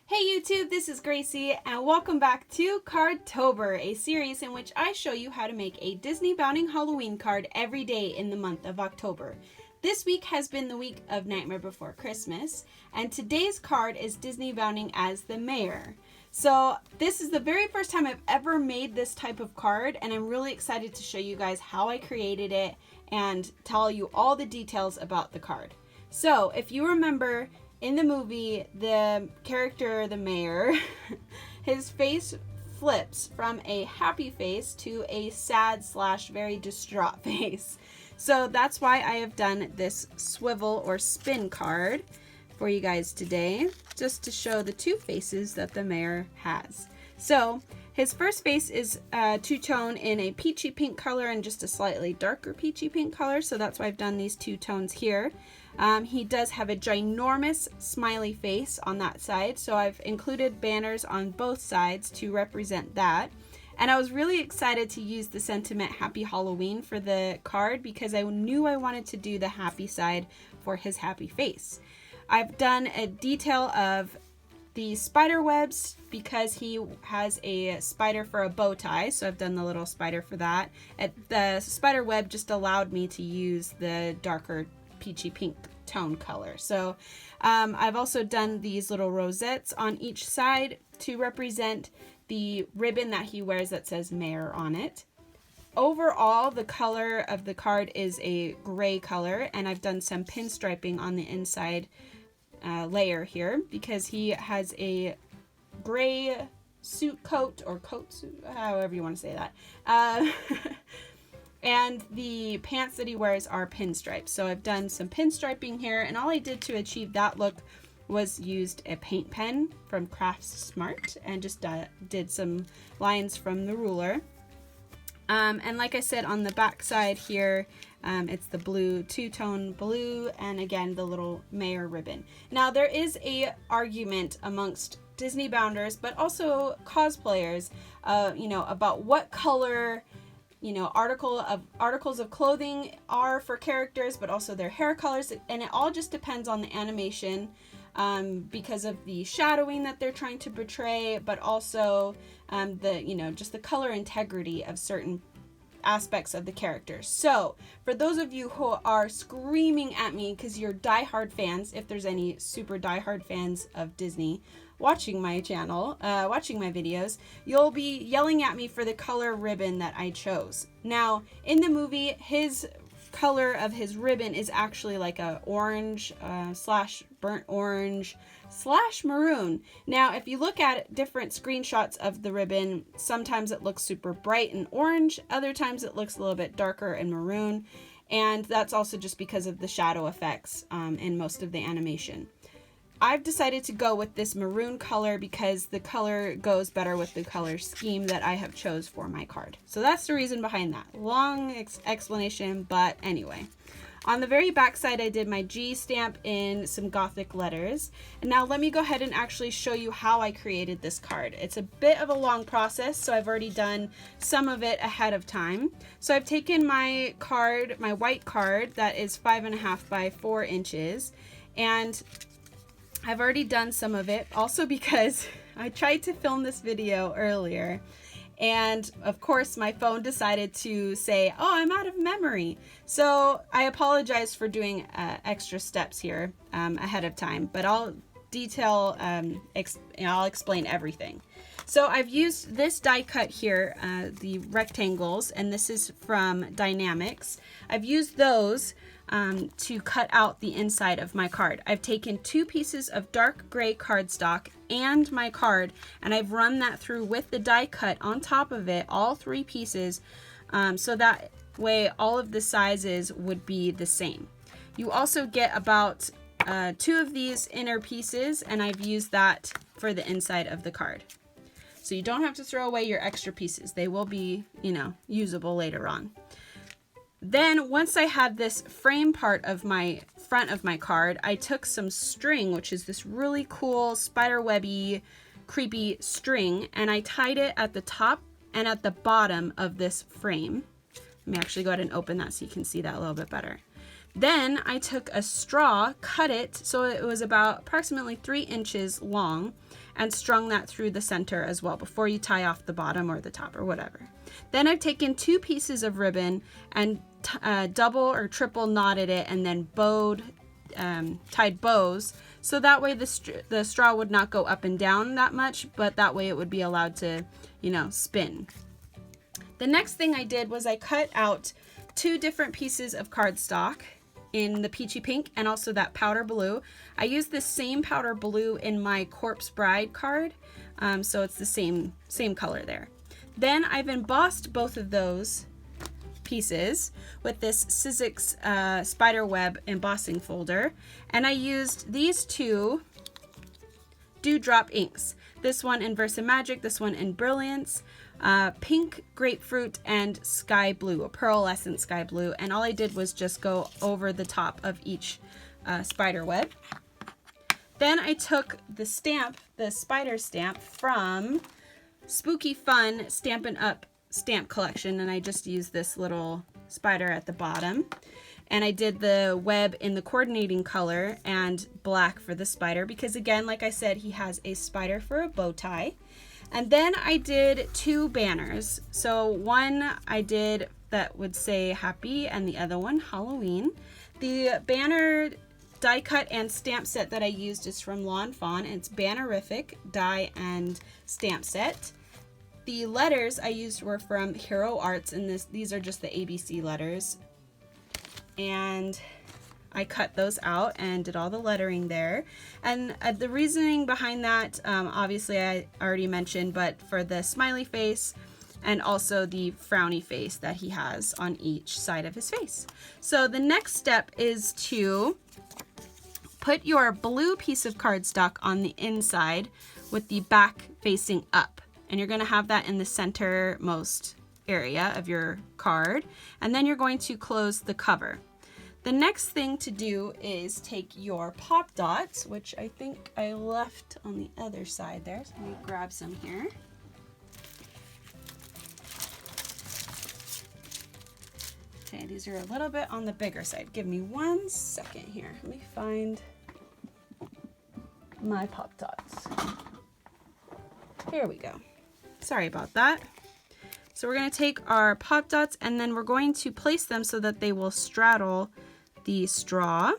Hey YouTube, this is Gracie and welcome back to Card-tober, a series in which I show you how to make a Disneybounding Halloween card every day in the month of October. This week has been the week of Nightmare Before Christmas, and today's card is Disneybounding as the mayor. So this is the very first time I've ever made this type of card, and I'm really excited to show you guys how I created it and tell you all the details about the card. So if you remember, in the movie, the character, the mayor, his face flips from a happy face to a sad / very distraught face. So that's why I have done this swivel or spin card for you guys today, just to show the two faces that the mayor has. So his first face is two-tone in a peachy pink color and just a slightly darker peachy pink color, so that's why I've done these two tones here. He does have a ginormous smiley face on that side, so I've included banners on both sides to represent that. And I was really excited to use the sentiment Happy Halloween for the card because I knew I wanted to do the happy side for his happy face. I've done a detail of the spider webs because he has a spider for a bow tie, so I've done the little spider for that. The spider web just allowed me to use the darker peachy pink tone color. So I've also done these little rosettes on each side to represent the ribbon that he wears that says mayor on it. Overall, the color of the card is a gray color, and I've done some pinstriping on the inside layer here because he has a gray suit coat, or coat suit, however you want to say that. And the pants that he wears are pinstripes. So I've done some pinstriping here, and all I did to achieve that look was used a paint pen from Crafts Smart and just did some lines from the ruler. And like I said, on the back side here, it's the blue, two-tone blue, and again, the little mayor ribbon. Now, there is a argument amongst Disneybounders, but also cosplayers, about what color articles of clothing are for characters, but also their hair colors, and it all just depends on the animation because of the shadowing that they're trying to portray, but also just the color integrity of certain aspects of the characters. So for those of you who are screaming at me because you're diehard fans, if there's any super diehard fans of Disney watching my channel, watching my videos, you'll be yelling at me for the color ribbon that I chose. Now, in the movie, his color of his ribbon is actually like a orange / burnt orange / maroon. Now, if you look at different screenshots of the ribbon, sometimes it looks super bright and orange, other times it looks a little bit darker and maroon, and that's also just because of the shadow effects in most of the animation. I've decided to go with this maroon color because the color goes better with the color scheme that I have chose for my card. So that's the reason behind that. Long explanation, but anyway. On the very back side, I did my G stamp in some Gothic letters. And now let me go ahead and actually show you how I created this card. It's a bit of a long process, so I've already done some of it ahead of time. So I've taken my card, my white card, that is 5.5 by 4 inches, and I've already done some of it, also because I tried to film this video earlier, and of course my phone decided to say, oh, I'm out of memory. So I apologize for doing extra steps here ahead of time, but I'll detail, I'll explain everything. So I've used this die cut here, the rectangles, and this is from Dienamics. I've used those to cut out the inside of my card. I've taken 2 pieces of dark gray cardstock and my card, and I've run that through with the die cut on top of it, all 3 pieces, so that way all of the sizes would be the same. You also get about 2 of these inner pieces, and I've used that for the inside of the card. So you don't have to throw away your extra pieces. They will be, usable later on. Then once I had this frame part of my front of my card, I took some string, which is this really cool spiderwebby, creepy string, and I tied it at the top and at the bottom of this frame. Let me actually go ahead and open that so you can see that a little bit better. Then I took a straw, cut it so it was about approximately 3 inches long, and strung that through the center as well before you tie off the bottom or the top or whatever. Then I've taken 2 pieces of ribbon and double or triple knotted it and then tied bows, so that way the straw would not go up and down that much, but that way it would be allowed to, you know, spin. The next thing I did was I cut out 2 different pieces of cardstock in the peachy pink and also that powder blue. I used the same powder blue in my Corpse Bride card, so it's the same color there. Then I've embossed both of those pieces with this Sizzix spiderweb embossing folder, and I used these 2 dewdrop inks. This one in Versamagic, this one in Brilliance. Pink, grapefruit, and sky blue, a pearlescent sky blue, and all I did was just go over the top of each spider web. Then I took the spider stamp from Spooky Fun Stampin' Up stamp collection, and I just used this little spider at the bottom, and I did the web in the coordinating color and black for the spider because, again, like I said, he has a spider for a bow tie. And then I did 2 banners. So one I did that would say happy and the other one Halloween. The banner die cut and stamp set that I used is from Lawn Fawn. It's Bannerific die and stamp set. The letters I used were from Hero Arts, and these are just the ABC letters. And I cut those out and did all the lettering there. And the reasoning behind that, obviously I already mentioned, but for the smiley face and also the frowny face that he has on each side of his face. So the next step is to put your blue piece of cardstock on the inside with the back facing up. And you're gonna have that in the centermost area of your card. And then you're going to close the cover. The next thing to do is take your pop dots, which I think I left on the other side there. So let me grab some here. Okay, these are a little bit on the bigger side. Give me 1 second here. Let me find my pop dots. Here we go. Sorry about that. So we're going to take our pop dots and then we're going to place them so that they will straddle the straw.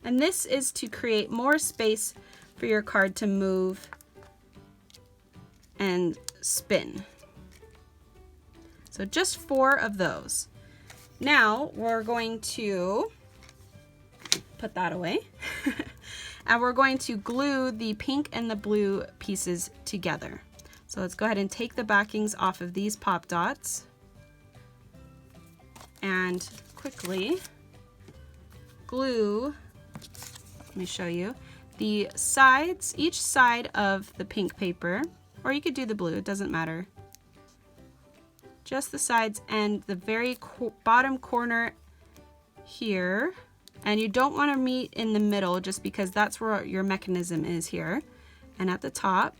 And this is to create more space for your card to move and spin. So just 4 of those. Now we're going to put that away. And we're going to glue the pink and the blue pieces together. So let's go ahead and take the backings off of these pop dots and quickly glue, let me show you, the sides, each side of the pink paper, or you could do the blue, it doesn't matter. Just the sides and the very bottom corner here. And you don't want to meet in the middle just because that's where your mechanism is here. And at the top.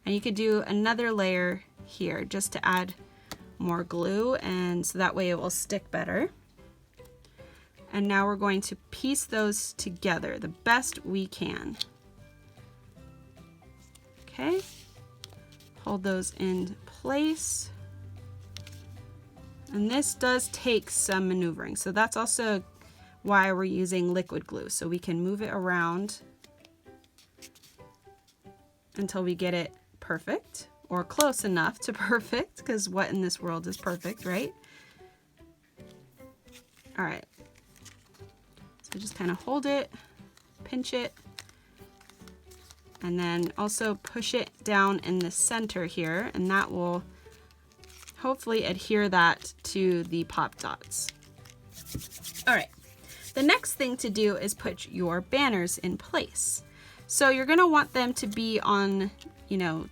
And you could do another layer here just to add more glue, and so that way it will stick better. And now we're going to piece those together the best we can. Okay. Hold those in place. And this does take some maneuvering, so that's also why we're using liquid glue, so we can move it around until we get it perfect or close enough to perfect, because what in this world is perfect, right? All right, so just kind of hold it, pinch it, and then also push it down in the center here, and that will hopefully adhere that to the pop dots. All right. The next thing to do is put your banners in place. So you're going to want them to be on, you know,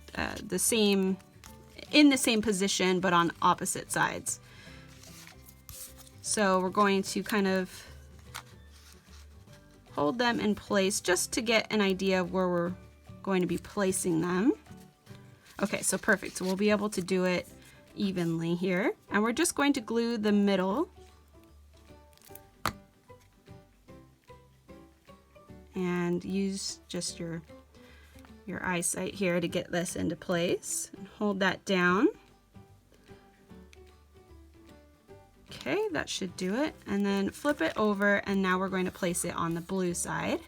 in the same position, but on opposite sides. So we're going to kind of hold them in place just to get an idea of where we're going to be placing them. Okay, so perfect. So we'll be able to do it evenly here. And we're just going to glue the middle. And use just your eyesight here to get this into place. And hold that down. Okay, that should do it. And then flip it over, and now we're going to place it on the blue side.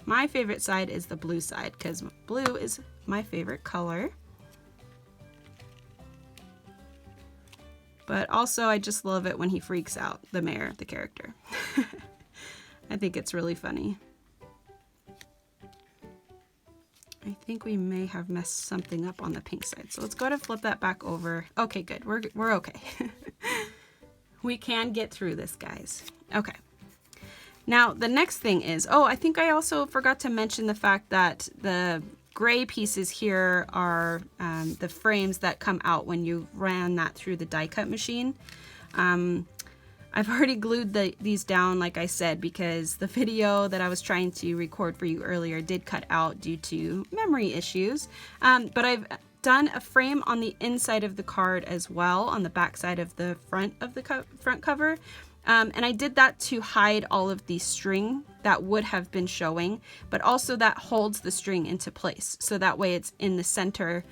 My favorite side is the blue side because blue is my favorite color. But also I just love it when he freaks out, the mayor, the character. I think it's really funny. I think we may have messed something up on the pink side. So let's go ahead and flip that back over. Okay, good. We're okay. We can get through this, guys. Okay. Now, the next thing is, oh, I think I also forgot to mention the fact that the gray pieces here are the frames that come out when you ran that through the die cut machine. I've already glued these down, like I said, because the video that I was trying to record for you earlier did cut out due to memory issues. But I've done a frame on the inside of the card as well, on the back side of the front of the front cover. And I did that to hide all of the string that would have been showing, but also that holds the string into place. So that way it's in the center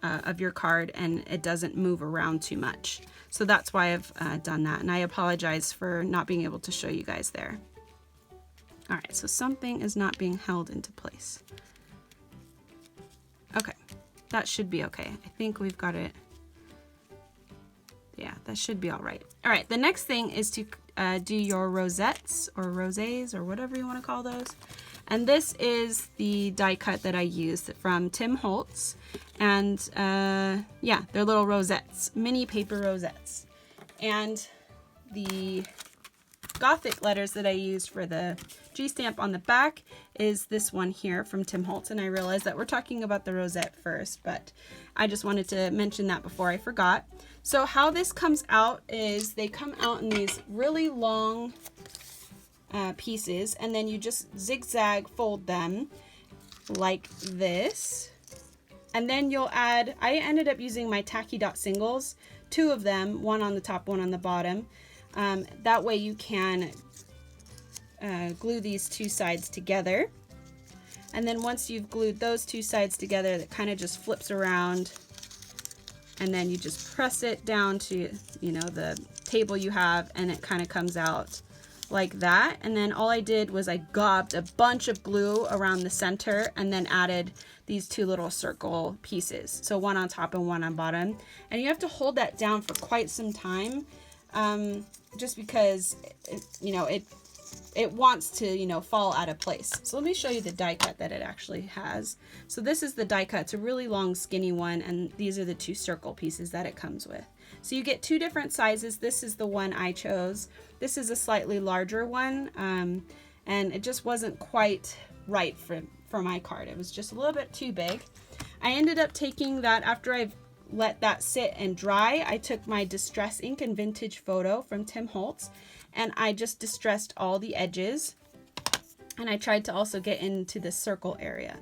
of your card and it doesn't move around too much. So that's why I've done that. And I apologize for not being able to show you guys there. All right, so something is not being held into place. Okay, that should be okay. I think we've got it. Yeah, that should be all right. All right, the next thing is to do your rosettes or rosés or whatever you want to call those. And this is the die cut that I used from Tim Holtz. And yeah, they're little rosettes, mini paper rosettes. And the Gothic letters that I used for the G stamp on the back is this one here from Tim Holtz. And I realized that we're talking about the rosette first, but I just wanted to mention that before I forgot. So how this comes out is they come out in these really long pieces, and then you just zigzag fold them like this. And then you'll add, I ended up using my tacky dot singles, 2 of them, one on the top, one on the bottom. That way you can glue these 2 sides together. And then once you've glued those 2 sides together, it kind of just flips around. And then you just press it down to, you know, the table you have, and it kind of comes out like that. And then all I did was I gobbed a bunch of glue around the center and then added these 2 little circle pieces. So one on top and one on bottom. And you have to hold that down for quite some time, just because, it wants to, fall out of place. So let me show you the die cut that it actually has. So this is the die cut. It's a really long, skinny one, and these are the 2 circle pieces that it comes with. So you get 2 different sizes. This is the one I chose. This is a slightly larger one, and it just wasn't quite right for my card. It was just a little bit too big. I ended up taking that, after I've let that sit and dry, I took my Distress Ink and Vintage Photo from Tim Holtz, and I just distressed all the edges, and I tried to also get into the circle area.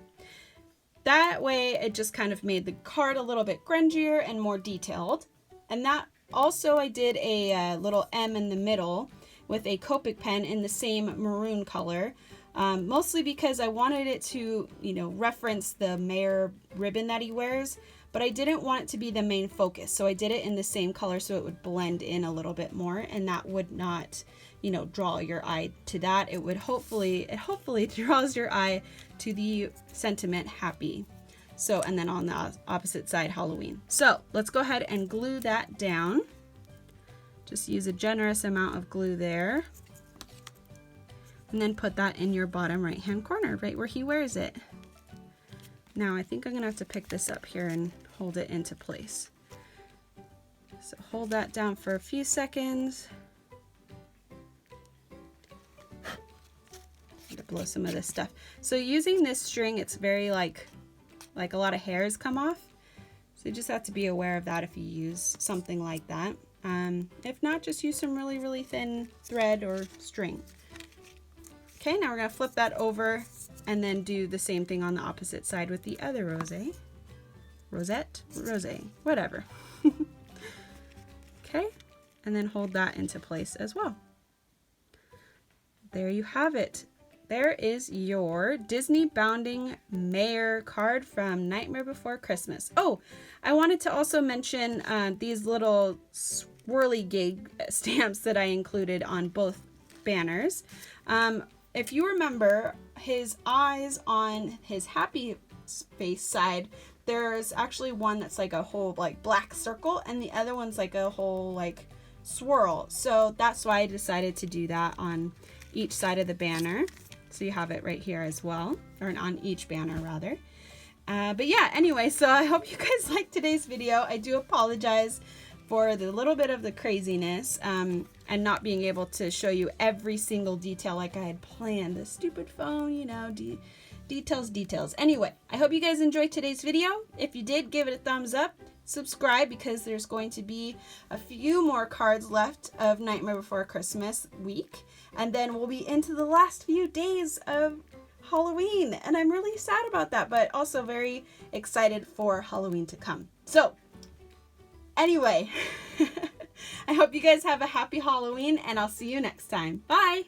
That way it just kind of made the card a little bit grungier and more detailed. And that also, I did a little M in the middle with a Copic pen in the same maroon color, mostly because I wanted it to, reference the mayor ribbon that he wears, but I didn't want it to be the main focus. So I did it in the same color so it would blend in a little bit more, and that would not, draw your eye to that. It hopefully draws your eye to the sentiment happy. So, and then on the opposite side, Halloween. So let's go ahead and glue that down. Just use a generous amount of glue there. And then put that in your bottom right hand corner, right where he wears it. Now I think I'm gonna have to pick this up here and hold it into place. So hold that down for a few seconds. To blow some of this stuff. So using this string, it's very like a lot of hairs come off. So you just have to be aware of that if you use something like that. If not, just use some really, really thin thread or string. Okay, now we're gonna flip that over and then do the same thing on the opposite side with the other Rosette, whatever. Okay, and then hold that into place as well. There you have it. There is your Disneybounding Mayor card from Nightmare Before Christmas. Oh, I wanted to also mention these little swirly gig stamps that I included on both banners. If you remember, his eyes on his happy face side, there's actually one that's like a whole like black circle, and the other one's like a whole like swirl. So that's why I decided to do that on each side of the banner. So you have it right here as well, or on each banner rather. But yeah, anyway, so I hope you guys liked today's video. I do apologize for the little bit of the craziness and not being able to show you every single detail like I had planned. The stupid phone, you know, details. Anyway, I hope you guys enjoyed today's video. If you did, give it a thumbs up. Subscribe, because there's going to be a few more cards left of Nightmare Before Christmas week. And then we'll be into the last few days of Halloween. And I'm really sad about that, but also very excited for Halloween to come. So, anyway, I hope you guys have a happy Halloween, and I'll see you next time. Bye!